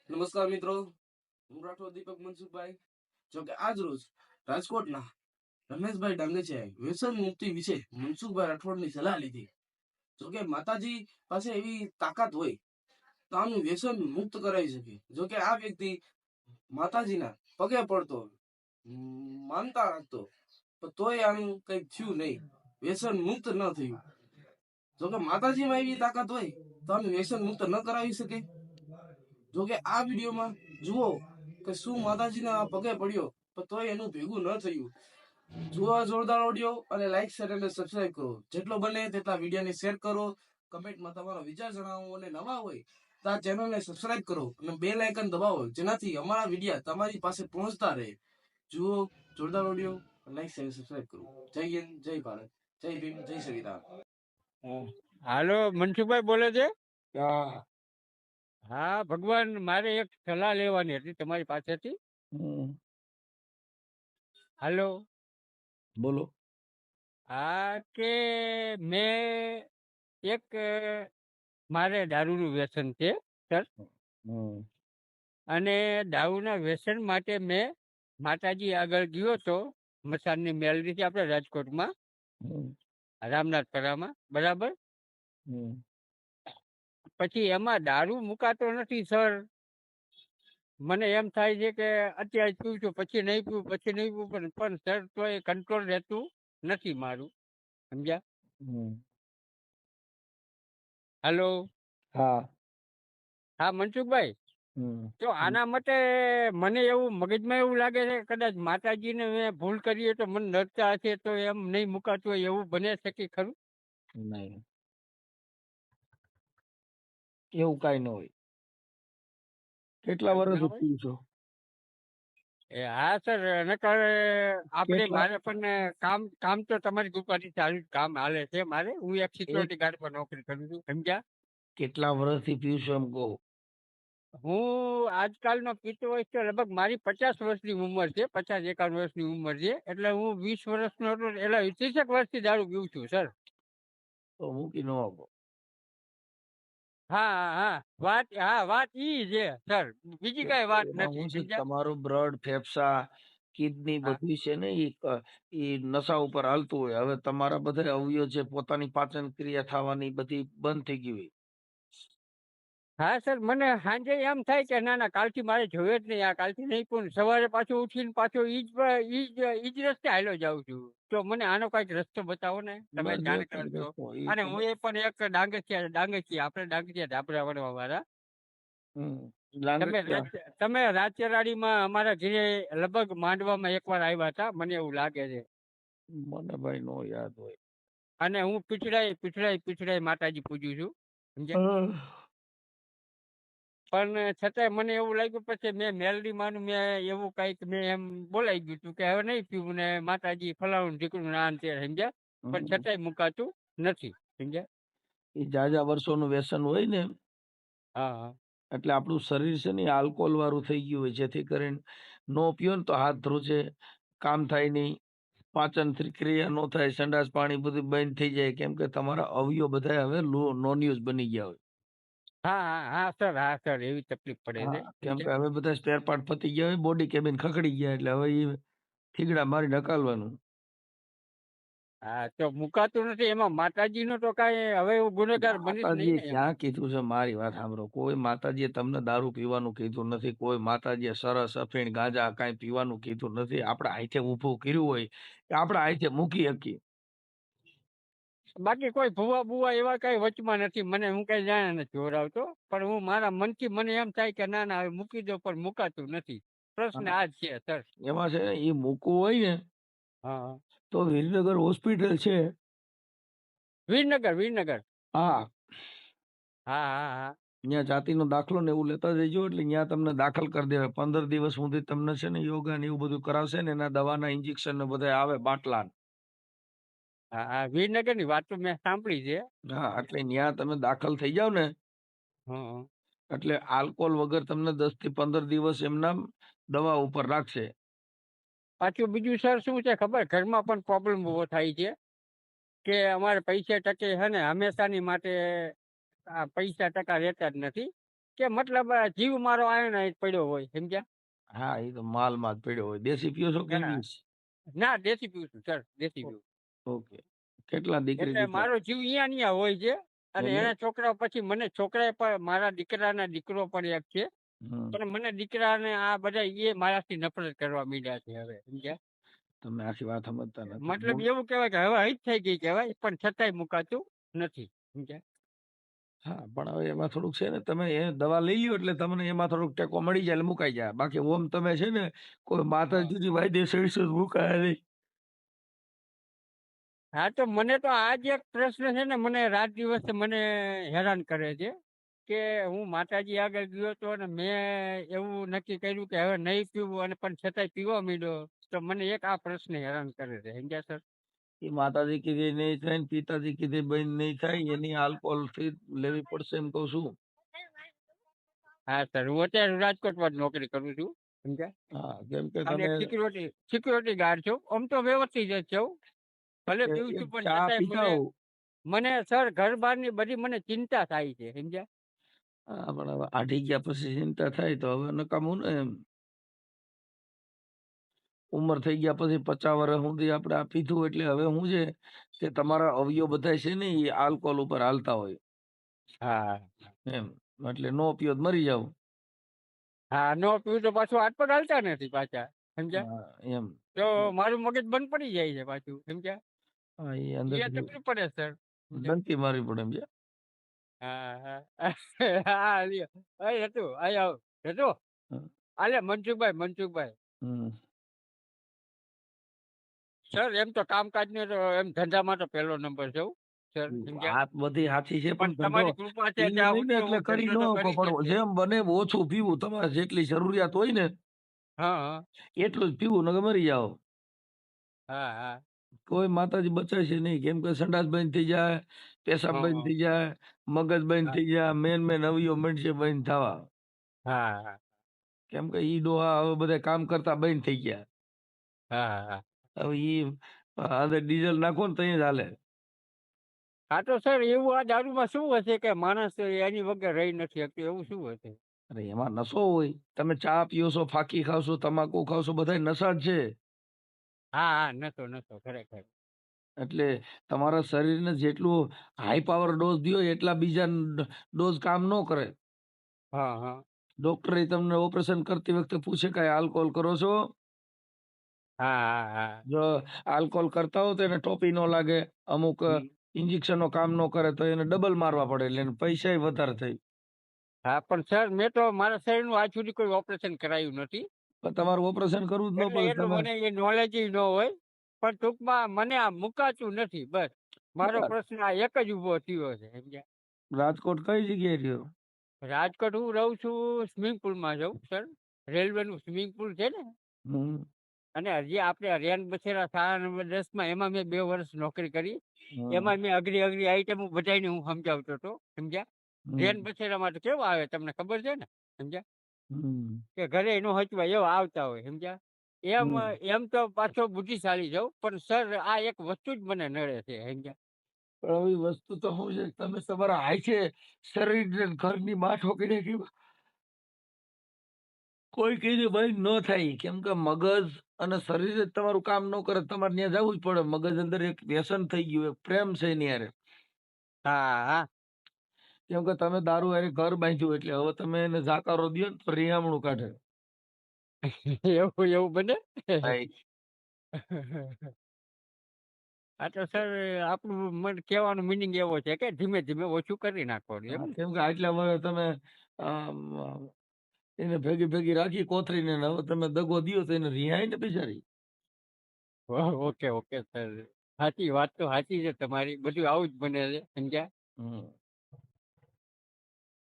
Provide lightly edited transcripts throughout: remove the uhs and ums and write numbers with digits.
નમસ્કાર મિત્રો, હું રાઠોડ દીપક મનસુખભાઈ. જોકે આજ રોજ રાજકોટના રમેશભાઈ ડાંગેચિયાએ વ્યસન મુક્તિ વિશે મનસુખભાઈ રાઠોડની સલાહ લીધી. જોકે માતાજી પાસે એવી તાકાત હોય તો આનું વ્યસન મુક્ત કરાવી શકે. જોકે આ વ્યક્તિ માતાજીના પગે પડતો, માનતા રાખતો, પણ તોય આનું કઈક થયું નહીં, વ્યસન મુક્ત ન થયું. જોકે માતાજીમાં એવી તાકાત હોય તો આનું વ્યસન મુક્ત ન કરાવી શકે. જોકે આ વિડીયોમાં જુઓ કે શું માતાજીના પગે પડ્યો પણ તોય એનું ભેગું ન થયું. જુઓ જોરદાર ઓડિયો અને લાઈક શેર અને સબસ્ક્રાઇબ કરો. જેટલો બને તેટલા વિડીયોને શેર કરો, કમેન્ટમાં તમારો વિચાર જણાવો અને નવા હોય તો આ ચેનલને સબસ્ક્રાઇબ કરો અને બેલ આઇકન દબાવો, જેનાથી અમારા વિડીયો તમારી પાસે પહોંચતા રહે. જુઓ જોરદાર ઓડિયો, લાઈક શેર સબસ્ક્રાઇબ કરો. જય હિન્દ, જય ભારત, જય ભીમ, જય શ્રીરામ. હાલો, મનસુખભાઈ બોલે છે? હા. હા ભગવાન, મારે એક સલાહ લેવાની હતી તમારી પાસેથી. હાલો, બોલો. હા, કે મેં એક મારે દારૂનું વ્યસન છે સર, અને દારૂના વ્યસન માટે મેં માતાજી આગળ ગયો હતો. મસાનની મેલડી છે આપણે રાજકોટમાં, રામનાથપરામાં, બરાબર. પછી એમાં દારૂ મુકાતો નથી સર. મને એમ થાય છે કે અત્યારે પીવું છું, પછી નહીં પીવું, પછી નહીં પીવું, પણ સર તો એ કંટ્રોલ રહેતું નથી મારું, સમજ્યા? હાલો. હા. હા મનસુખભાઈ, તો આના માટે મને એવું મગજમાં એવું લાગે છે કદાચ માતાજીને મેં ભૂલ કરી તો મને નડતા હશે, તો એમ નહીં મુકાતું હોય એવું બને શકે ખરું? નહીં, એવું કઈ ન હોય. કેટલા વર્ષ પીવું છો? હા સર, નકર આપણે કેટલા મારે પણ કામ તો તમારી દુકાનથી ચાલુ કામ હાલે છે મારે. હું એક સિક્યોરિટી ગાર્ડ પર નોકરી કરું છું, સમજ્યા? કેટલા વર્ષથી પીવું છો એમ કહો? હું આજકાલનો પીતો હોય તો લગભગ મારી 50 વર્ષની ઉંમર છે, 50-51 વર્ષની ઉંમર છે. એટલે હું 20 વર્ષનો હતો એટલે 30 વર્ષથી દારૂ પીવું છું સર. તો મૂકી ન આપો. વાત ઈ છે સર, બીજી કઈ વાત એમાં નથી, હું છે, સમજ્યા? તમારું બ્લડ, ફેફસા, કિડની હા બધું છે ને એ નશા ઉપર હાલતું હોય. હવે તમારા બધા અવયવ છે, પોતાની પાચન ક્રિયા થવાની બધી બંધ થઈ ગઈ હોય. હા સર, મને સાંજે એમ થાય કે ના ના કાલથી મારે જોયો જ નહીં, આ કાલથી નહીં, પણ સવારે પાછું ઉઠીને પાછો ઈ જ રસ્તે હાલ્યો જાઉં છું. તો મને આનો કઈક રસ્તો બતાવો ને, તમે બસ જો જાણકાર તમે છો. કહો એ અને તો હું એ પણ એક ડાંગચિયા આપણે ડાંગચિયા ધાબળા વડવા વાળા. તમે રાજચરાડીમાં અમારા ઘરે લગભગ માંડવામાં એકવાર આવ્યા હતા, મને એવું લાગે છે. મને ભાઈ નો યાદ હોય. અને હું પીછડાઈ માતાજી પૂજું છું, સમજ્યા? પણ છતાંય મને એવું લાગ્યું, પછી મેં મેલડી માનું મેં એવું કઈક મેં એમ બોલાઈ ગયું હતું કે હવે નહીં પીવું ને માતાજી ફલાણું ઢીકણું ના અંતે, સમજ્યા? પણ છતાંય મુકાતું નથી, સમજ્યા? એ જાજા વર્ષોનું વ્યસન હોય ને, હા. એટલે આપણું શરીર છે ને આલ્કોહોલ વાળું થઈ ગયું હોય, જેથી કરીને નો પીઓ ને તો હાથ ધ્રુજે, કામ થાય નહીં, પાચન ક્રિયા નો થાય, સંડાસ પાણી બધું બંધ થઈ જાય, કેમ કે તમારા અવયવ બધા હવે નોન યુઝ બની ગયા હોય. હા સર, એવી તકલીફ પડે છે, કેમ કે હવે બધા સ્પેર પાર્ટ પતી ગયા હોય, બોડી કેબિન ખખડી ગયા, એટલે હવે એ થીગડા મારી નકાલવાનું. હા, તો મુકાતું નથી એમાં માતાજી નો તો કઈ હવે હું ગુનેગાર બનીશ નહીં માતાજીએ ને ક્યાં એમાં. કીધું છે? મારી વાત સાંભળો. કોઈ માતાજીએ તમને દારૂ પીવાનું કીધું નથી. કોઈ માતાજીએ સરસ અફીણ ગાંજા કઈ પીવાનું કીધું નથી. આપણે હાથે ઊભું કર્યું હોય કે આપણે હાથે મૂકી શકીએ. બાકી કોઈ ભૂવા બુવા એવા કઈ વચમાં નથી, મને હું કઈ જાણે નથી જોરાવતો, પણ હું મારા મનથી મને એમ થાય કે ના ના હવે મૂકી દો, પણ મુકાતું નથી. પ્રશ્ન આ જ છે સર. એમાં છે એ મૂકવું હોય ને હા. તો વિરનગર હોસ્પિટલ છે. વિરનગર. હા, હા. ત્યાં જાતિનો દાખલો ને એવું લેતા જજો, એટલે ત્યાં તમને દાખલ કરી દેવાય. 15 દિવસ સુધી તમને છે ને યોગા ને એવું બધું કરાવશે ને, એના દવાના ઇન્જેક્શન ને બધા આવે બાટલા. હા, વિરનગર ની વાત તો મેં સાંભળી છે. હા, એટલે ત્યાં તમે દાખલ થઈ જાવ ને, હા. એટલે આલ્કોહોલ વગર તમને 10 થી 15 દિવસ એમના દવા ઉપર રાખશે. પાછું બીજું સર શું છે ખબર, ઘરમાં પણ પ્રોબ્લેમ ઉભો થાય છે કે અમારે પૈસા ટકે છે ને હંમેશાની માટે આ પૈસા ટકા રહેતા જ નથી. કે મતલબ જીવ મારો આયો ને પડ્યો હોય સમજ્યા. હા એ તો માલમાં જ પડ્યો હોય. દેશી પીઓ છો કે હા. ઇંગ્લિશ? ના દેશી પીવું છું સર, દેશી પીવું. ઓકે. કેટલા દીકરી એટલે દીકરા? મારો જીવ અહીંયા ને અહીંયા હોય છે. અને એટલે એના છોકરા પછી મને છોકરાએ પણ મારા દીકરાના દીકરો પણ એક છે. હમ, પણ મને દીકરાને આ બધા એ મારાથી નફરત કરવા માંડ્યા છે હવે સમજ્યા. તમે આખી વાત સમજતા નથી. મતલબ એવું કહેવાય કે હવે હઈ જ થઈ ગઈ કહેવાય, પણ છતાંય મુકાતું નથી સમજ્યા. હા પણ હવે એમાં થોડુંક છે ને, તમે એ દવા લઈ લ્યો એટલે તમને એમાં થોડુંક ટેકો મળી જાય એટલે મુકાઈ જાય. બાકી ઓમ તમે છે ને કોઈ હા. માતાજીની વાયદે સહીસો મુકાય નહીં. હા તો મને તો આ જ એક પ્રશ્ન છે ને, મને રાત દિવસે મને હેરાન કરે છે કે હું માતાજી આગળ ગયો તો અને મેં એવું નક્કી કર્યું કે હવે નહીં પીવું, અને પણ છતાંય પીવા માંડ્યો. તો મને એક આ પ્રશ્ન હેરાન કરે છે સમજ્યા સર. એ માતાજી કીધે નહીં થાય ને પિતાજી કીધે બંધ નહીં થાય, એની આલ્કોહોલ થી લેવી પડશે એમ કહું છું. હા સર, હું અત્યારે રાજકોટમાં જ નોકરી કરું છું સમજ્યા. હા કેમ કે અને તમે સિક્યુરિટી ગાર્ડ છું. આમ તો વ્યવસ્થિત જ છું, ભલે પીવું એક છું પણ ચા છતાંય પીતા હો. મને સર ઘર બહારની બધી મને ચિંતા થાય છે સમજ્યા. હા પણ હવે આઢી ગયા પછી ચિંતા થાય તો હવે નકામું ને એમ. ઉંમર થઈ ગયા પછી 50 વર્ષ સુધી આપણે આ પીધું એટલે હવે શું છે કે તમારા અવયવ બધા છે ને એ આલ્કોહોલ ઉપર હાલતા હોય હા એમ. એટલે નો પીઓ તો મરી જાવ. હા, નો પીવું તો પાછું હાથ પગ હાલતા નથી પાછા સમજ્યા. હા, એમ. તો મારું મગજ બંધ પડી જાય છે પાછું સમજ્યા. હા એ એ અંદર તકલીફ પડે સર. ડંકી મારવી પડે એમ છે. હા હા હા લ્યો. અય હતું આય આવ હતું. હમ. આલે મનસુખભાઈ હમ. સર, એમ તો કામકાજ ને તો એમ ધંધામાં તો પહેલો નંબર છે હો, સર સમજ્યા. વાત બધી સાચી છે પણ પણ ધંધો તમારી કૃપા છે પીવું ત્યાં નહીં ને સુધી એટલે હું કરી ધંધો ન તો શકો, કરી પણ શકીએ. જેમ બને એમ ઓછું પીવું. તમારે જેટલી જરૂરિયાત હોય ને હા હા એટલું જ પીવું, નકર મરી જાઓ. હા હા કોઈ માતાજી બચાવશે નહીં. કેમ કે સંડાસ બંધ થઈ જાય, પેશાબ બંધ હા થઈ જાય, મગજ બંધ હા થઈ જાય, મેન અવયવ મંડશે બંધ થવા. હા હા કેમ કે ઈ ડોહા હવે બધા કામ કરતા બંધ થઈ ગયા. હા હા. હવે ઈ અંદર ડીઝલ નાખો ને તઈ જ હાલે. હા તો સર, એવું આ દારૂમાં શું હશે કે માણસ એની વગર રહી નથી શકતો, એવું શું હશે? અરે એમાં નશો હોય. તમે ચા પીઓ છો, ફાકી ખાવ છો, તમાકુ ખાવ છો, બધા નશા જ છે. હા હા, નતો નતો ખરેખર. એટલે તમારા શરીરને જેટલું હાઈ પાવર ડોઝ દ્યો એટલા બીજા ડોઝ કામ ન કરે. હા હા ડોક્ટરે તમને ઓપરેશન કરતી વખતે પૂછે કે આલ્કોહોલ કરો છો? હા હા હા. જો આલ્કોહોલ કરતા હો તો એને ટોપી ન લાગે. અમુક હમ. ઇન્જેક્શનો કામ ન કરે તો એને ડબલ મારવા પડે એટલે એને પૈસા વધારે થઈ. હા પણ સર, મેં તો મારા શરીરનું આજ સુધી કોઈ ઓપરેશન કરાયું નથી. પણ તમારું ઓપરેશન કરવું જ ન એટલે પડે. એટલું તમે મને એ નોલેજ ન હોય. પણ ટૂંકમાં મને આ મુકાતું નથી બસ. મારો પ્રશ્ન આ એક જ ઊભો થયો છે સમજ્યા. રાજકોટ કઈ જગ્યાએ રહ્યો? રાજકોટ હું રહું છું, સ્વિમિંગ પુલમાં જાઉં સર. રેલવેનું સ્વિમિંગ પુલ છે ને. હમ. અને હજી આપણે રેન બસેરા શાળા નંબર 10માં એમાં મેં 2 વર્ષ નોકરી કરી. હમ. એમાં મેં અઘરી અઘરી આઈટમો બધાને હું સમજાવતો હતો સમજ્યા. હમ. રેન બસેરામાં તો કેવા આવે તમને ખબર છે ને સમજ્યા. હમ. કે ઘરે નો હચવા એવા આવતા હોય સમજ્યા. એમ હમ. એમ તો પાછો બુદ્ધિશાળી જાઉં, પણ સર આ એક વસ્તુ જ મને નડે છે સમજ્યા. પણ આવી વસ્તુ તો શું છે, તમે તમારા હાય છે શરીર ઘરની માં ઠોકી નાખી. કોઈ કીધે બંધ ન થાય. કેમ કે મગજ અને શરીર જ તમારું કામ ન કરે, તમારે ત્યાં જવું જ પડે. મગજ અંદર એક વ્યસન થઈ ગયું, એક પ્રેમ છે એની હારે. હા હા કેમ કે તમે દારૂ હારે ઘર બાંધ્યું એટલે હવે તમે એને જાકારો દ્યો ને તો રિહામણું કાઢે. એવું એવું બને. ભાઈ આ તો સર, આપણું મન કહેવાનો મિનિંગ એવો છે કે ધીમે ધીમે ઓછું કરી નાખવાનું એમ હા, ને. કેમ કે આટલા વર્ષ તમે આમ, એને ભેગી ભેગી રાખી કોથરીને ને હવે તમે દગો દ્યો તો એને રિહાય ને બિચારી. ઓકે ઓકે સર, સાચી વાત તો સાચી છે તમારી. બધું આવું જ બને છે સમજ્યા. હમ.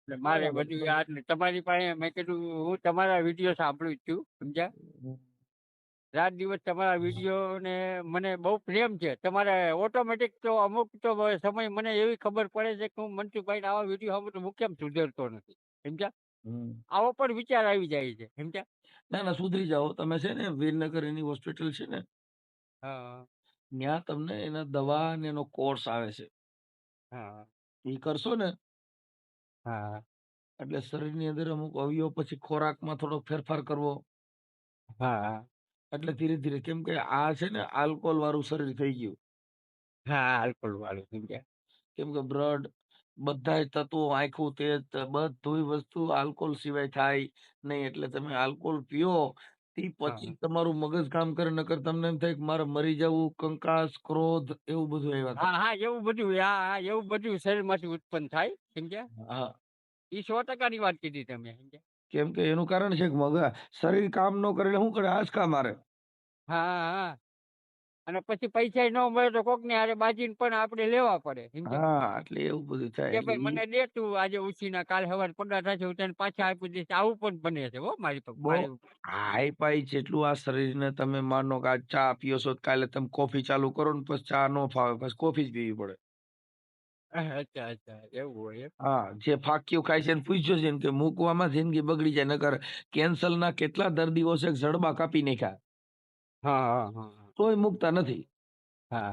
એટલે મારે બરાબર બધું યાદ ને તમારી પાસે મેં કીધું હું તમારા વિડીયો સાંભળું જ છું સમજ્યા. રાત દિવસ તમારા વિડીયો ને મને બહુ પ્રેમ છે. તમારે ઓટોમેટિક તો અમુક તો સમય મને એવી ખબર પડે છે કે હું મનસુખભાઈ આવા વિડીયો સાંભળું હું કેમ સુધરતો નથી સમજ્યા. હમ. આવો પણ વિચાર આવી જાય છે સમજ્યા. ના ના સુધરી જાઓ. તમે છે ને વીરનગર એની હોસ્પિટલ છે ને હા ત્યાં તમને એના દવા અને એનો કોર્સ આવે છે. હા એ કરશો ને હા એટલે શરીરની અંદર અમુક અવયવ પછી ખોરાકમાં થોડો ફેરફાર કરવો. હા એટલે ધીરે ધીરે, કેમ કે આ છે ને આલ્કોહોલ વાળું શરીર થઈ ગયું. હા આલ્કોહોલ વાળું સમજ્યા. કેમ કે બ્લડ, બધાય તત્વો, આખું તેજ, બધુંય વસ્તુ આલ્કોહોલ સિવાય થાય નહીં. એટલે તમે આલ્કોહોલ પીઓ તે પછી હા તમારું મગજ કામ કરે, નકર તમને એમ થાય કે મારે મરી જવું, કંકાસ, ક્રોધ, એવું બધું આવ્યા કરે. હા હા એવું બધું, હા એવું બધું શરીરમાંથી ઉત્પન્ન થાય સમજ્યા. હા, એ 100% વાત કીધી તમે સમજ્યા. કેમ કે એનું કારણ છે કે શરીર કામ ન કરે એટલે શું કરે? આંચકા મારે. હા હા અને પછી પૈસા ન મળે તો કોક ને હારે બાજીને પણ આપણે લેવા પડે સમજ્યા. હા, એટલે એવું બધું થાય. કે એટલે ભાઈ મને દે તું આજે ઉછીના કાલ સવાર પગાર થશે હું તને પાછા આપી દઈશ, આવું પણ બને છે હો મારી પર બહુ મારી ઉપર. હાઈ પાઈ જેટલું આ શરીરને, તમે માનો કે આજ ચા પીઓ છો, તો કાલે તમે કોફી ચાલુ કરો ને પછી ચા ન ફાવે, પછી કોફી જ પીવી પડે. અચ્છા અચ્છા એવું હોય એમ. હા, જે ફાક્યું ખાય છે એને પૂછ્યો છે ને કે મૂકવામાં જિંદગી બગડી જાય, નકર કેન્સર ના કેટલા દર્દીઓ છે કે જડબા કાપી નાખ્યા હા હા હા તોય મુકતા નથી. હા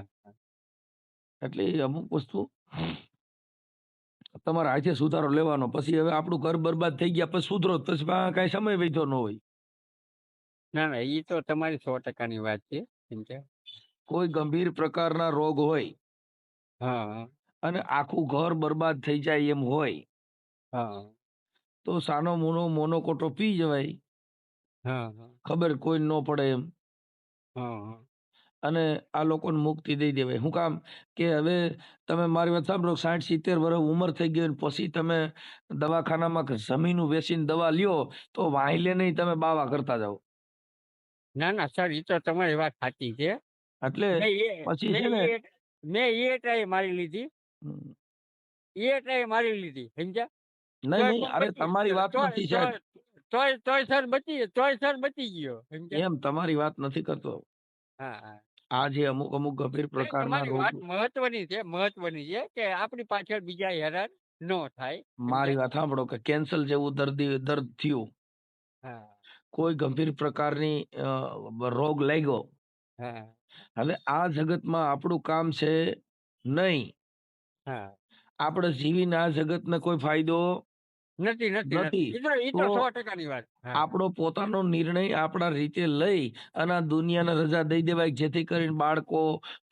એટલે એ અમુક વસ્તુ તમારા હાથે સુધારો લેવાનો. પછી હવે આપણું ઘર બરબાદ થઈ ગયા પછી સુધરો, પછી કઈ સમય વૈધો ન હોય. ના ના એ તો તમારી 100%ની વાત છે સમજ્યા. કોઈ ગંભીર પ્રકારના રોગ હોય હા અને આખું ઘર બરબાદ થઈ જાય એમ હોય હા તો સાનો મોનોકોટો પી જવાય, હા હા ખબર કોઈ ન પડે એમ. હા અને આ લોકોને મુક્તિ દઈ દેવાય. શું કામ? કે હવે તમે મારી વાત સાંભળો, 60-70 વર્ષ ઉંમર થઈ ગઈ ને પછી તમે દવાખાનામાં જમીનું વેચીને દવા લ્યો તો વાहिले નહીં, તમે બાવા કરતા જાઓ. ના ના સર એ તો તમારી વાત સાચી છે. એટલે મેં એ પછી મેં છે ને, એ મેં એ ટ્રાય મારી લીધી, એ ટ્રાય મારી લીધી સમજ્યા. નહીં તોય નહીં, પણ અરે બચી તમારી ગયો, વાત તોય નથી સાહેબ. તોય તોય સર બચી ગયો સમજ્યા. એમ તમારી વાત નથી કરતો. હા હા આ જે અમુક અમુક ગંભીર નહીં, પ્રકારના તમારી રોગ, વાત મહત્વની છે કે આપણી પાછળ બીજા હેરાન ન થાય મારી સમજ્યા. વાત સાંભળો, કે કેન્સર જેવું દર્દ થયું, હા કોઈ ગંભીર પ્રકારની રોગ લાગ્યો, હા હવે આ જગતમાં આપણું કામ છે નહીં. હા આપણે જીવીને આ જગતને કોઈ ફાયદો નથી નથી નથી નથી. એ તો તો 100%ની વાત. હા આપણો પોતાનો નિર્ણય આપણા રીતે લઈ અને આ દુનિયાને રજા દઈ દેવાય, જેથી કરીને બાળકો,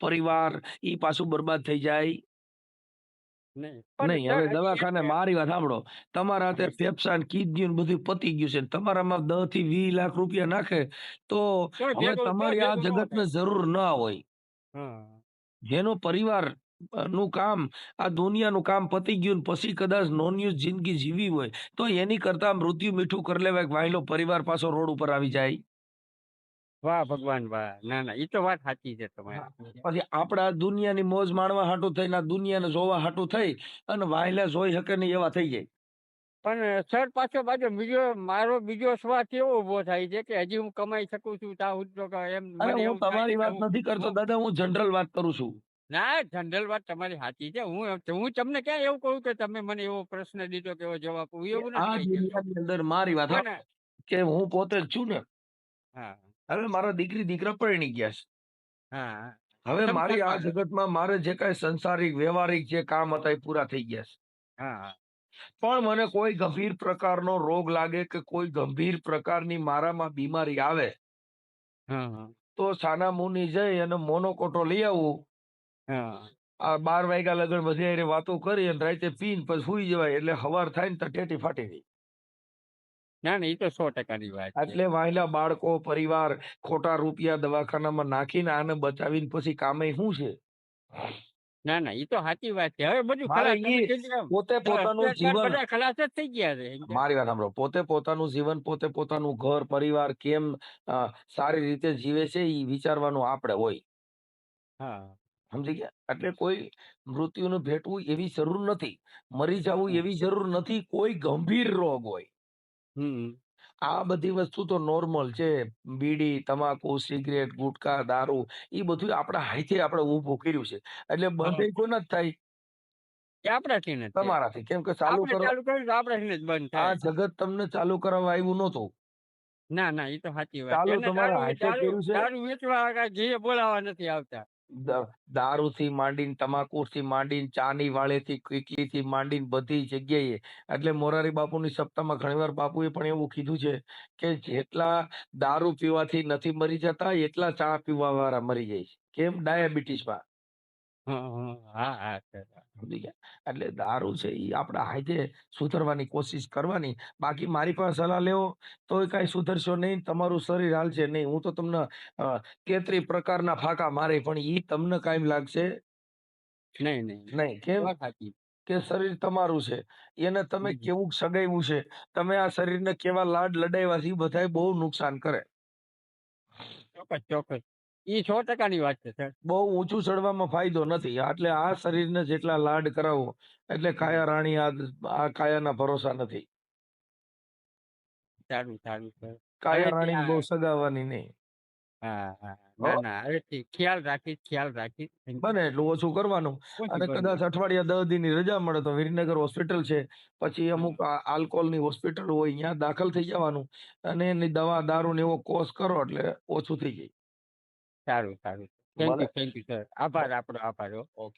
પરિવાર ઈ પાછું બરબાદ થઈ જાય નહીં પણ નહીં. સર હવે હજી દવાખાને, મારી વાત સાંભળો, તમારા હાથે ફેફસા ને કિડની ને બધું પતી ગયું છે, તમારામાં 10 થી 20 લાખ રૂપિયા નાખે તો તોય હવે તમારી આ ભેગું ન જગતને થાય. જરૂર ના હોય. હા જેનો પરિવાર નું કામ, આ દુનિયાનું કામ પતી ગયું ને પછી કદાચ નોન યુઝ જિંદગી જીવી હોય તો એની કરતા મૃત્યુ મીઠું કરી લેવાય, વાયલો પરિવાર પાછો રોડ ઉપર આવી જાય. વાહ ભગવાન વાહ. ના ના એ તો વાત સાચી છે હા. તમારી. પછી આપડા દુનિયાની મોજ માણવા હાટું થઈને, આ દુનિયાને જોવા હાટું થઈ અને વાયલા જોઈ શકે નહીં એવા થઈ જાય. પણ સર પાછો મારો બીજો સ્વાર્થ એવો ઉભો થાય છે કે હજી હું કમાઈ શકું છું ત્યાં સુધી તો એમ અરે મને હું એવું થાય છે તમારી કે વાત નથી કરતો દાદા, હું જનરલ વાત કરું છું. ના જનરલ વાત તમારી સાચી છે. હું તમને ક્યાં એવું કહું કે તમે મને એવો પ્રશ્ન દીધો કે એવો જવાબ હું કે એવું નથી આ કહી શકતો. દુનિયાની અંદર મારી વાત પણ કે હું પોતે જ છું ને. હા હવે મારા દીકરી દીકરા પરણી ગયા હા છે. હવે મારી આ સંસારમાં. જગતમાં મારે જે કાંઈ સંસારિક વ્યવહારિક જે કામ હતા એ પૂરા થઈ ગયા છે. હા પણ મને કોઈ ગંભીર પ્રકારનો રોગ લાગે કે કોઈ ગંભીર પ્રકારની મારામાં બીમારી આવે હા હા તો સાના મુની જઈ અને મોનોકોટો લઈ આવું. હા આ 12 વાગ્યા લગન બધી હારે વાતો કરી અને રાતે પીને પછી સુઈ જવાય, એટલે હવાર થાય ને તો ટેટી ફાટી ગઈ. ના ના એ તો 100%ની વાત છે. એટલે વાયલા બાળકો, પરિવાર, ખોટા રૂપિયા દવાખાનામાં નાખીને આને બચાવીને પછી કામે શું છે? ના ના એ તો સાચી વાત છે. હવે બધું મારે ખલાસ તમે ઈ કીધું એમ. પોતે પોતાનું અત્યાર જીવન, બધા ખલાસ જ થઈ ગયા છે એમ કે. મારી વાત સાંભળો, પોતે પોતાનું જીવન, પોતે પોતાનું ઘર પરિવાર કેમ સારી રીતે જીવે છે એ વિચારવાનું આપણે હોય. હા સમજી ગયા? એટલે કોઈ મૃત્યુને ભેટવું એવી જરૂર નથી, મરી જવું હા. એવી જરૂર નથી. કોઈ ગંભીર રોગ હોય, હમ આ બધી વસ્તુ તો નોર્મલ છે. બીડી, તમાકુ, સિગરેટ, ગુટકા, દારૂ, એ બધું આપણા હાથે આપણે ઊભું કર્યું છે. એટલે બંધ હા એ કોના જ થાય? એ આપણાથી જ છે. તમારાથી. કેમ કે ચાલુ આપણે કરો, ચાલુ કર્યું તો આપણાથી જ બંધ આ થાય. જગત તમને ચાલુ કરાવવા આવ્યું નહોતું. ના ના એ તો સાચી વાત છે. ચાલુ અને તમારા હાથે કર્યું છે. દારૂ વેચવા જે બોલાવા નથી આવતા. દારૂથી માંડીને તમાકુથી માંડીને ચાની વાળેથી કીટલીથી માંડીને બધી જગ્યાએ એટલે મોરારી બાપુની સપ્તાહમાં ઘણીવાર બાપુએ પણ એવું કીધું છે કે જેટલા દારૂ પીવાથી નથી મરી જતા એટલા ચા પીવા વાળા મરી જાય છે. કેમ? ડાયાબિટીસમાં. હા હા સર. સમજી ગયા? એટલે દારૂ છે એ આપણા હાથે સુધરવાની કોશિશ કરવાની. બાકી મારી પાસે સલાહ લેવો તોય કાંઈ સુધરશો નહીં, તમારું શરીર હાલશે નહીં. હું તો તમને 33 પ્રકારના ફાંકા મારે પણ ઈ તમને કાયમ લાગશે નહીં નહીં નહીં. કેમ? વાત સાચી. કે શરીર તમારું છે, એને તમે કેવું સગાવ્યું છે, તમે આ શરીરને કેવા લાડ લડાવ્યા છે, એ બધાય બહુ નુકસાન કરે. ચોક્કસ ચોક્કસ. ઈ 100% વાત છે સર. બહુ ઊંચું ચડવામાં ફાયદો નથી. એટલે આ શરીરને જેટલા લાડ કરાવો એટલે કાયા રાણી આ કાયાના ભરોસા નથી. સારું સારું સર. કાયા હવેથી રાણી આ- બહુ સગાવવાની નહીં. હા હા ના ના હવેથી ખ્યાલ રાખીશ ખ્યાલ રાખીશ. Thank you. બને એટલું ઓછું કરવાનું. અને ઓછું કદાચ અઠવાડિયા 10 દિનની રજા મળે તો વિરનગર હોસ્પિટલ છે, પછી અમુક આલ્કોહોલની હોસ્પિટલ હોય ત્યાં દાખલ થઈ જવાનું અને એની દવા દારૂ ને એવો કોર્સ કરો એટલે ઓછું થઈ જાય. સારું સારું. ભલે. Thank you sir. આભાર આપણો આભાર હો.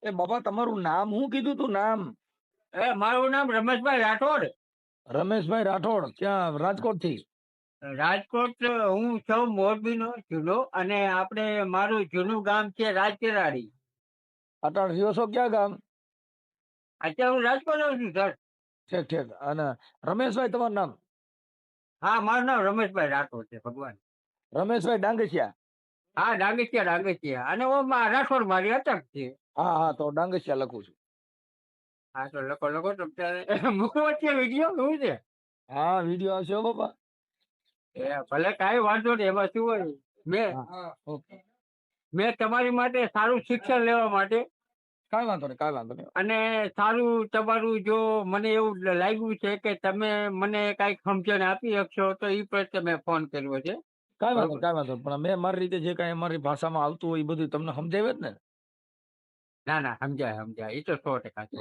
એ બાબા તમારું નામ શું કીધું તું? નામ મારું નામ રમેશભાઈ રાઠોડ. રમેશભાઈ રાઠોડ. ક્યાં? રાજકોટ થી? રાજકોટ હું છું મોરબીનો જૂનો અને આપણે મારું જૂનું ગામ છે રાજકેરાડી. અટાણ રહ્યો છો ક્યાં ગામ? અત્યારે હું રાજકોટ આવું છું સર. ઠીક ઠીક. અને રમેશભાઈ તમારું નામ? હા મારું નામ રમેશભાઈ રાઠોડ છે ભગવાન. રમેશભાઈ ડાંગસિયા. હા ડાંગેચિયા અને ઓમાં રાઠોડ મારી અટક છે. હા હા, તો ડાંગસિયા લખું છું. હા તો લખો તો ત્યારે મૂકવો છે વિડીયો શું છે? હા, વિડીયો આવશે હો બાપા. એ ભલે કાંઈ વાંધો નહીં એમાં શું હોય. ઓકે, મેં તમારી માટે સારું શિક્ષણ લેવા માટે કાંઈ વાંધો નહીં, કાંઈ વાંધો નહીં. અને સારું તમારું જો મને એવું લાગ્યું છે કે તમે મને કાંઈક સમજણ આપી શકશો તો એ પ્રત્યે મેં ફોન કર્યો છે. કાંઈ વાંધો નહીં, કાંઈ વાંધો નહીં. પણ મેં મારી રીતે જે કાંઈ અમારી ભાષામાં આવતું હોય એ બધું તમને સમજાવે જ ને. ના ના સમજાય એ તો 100%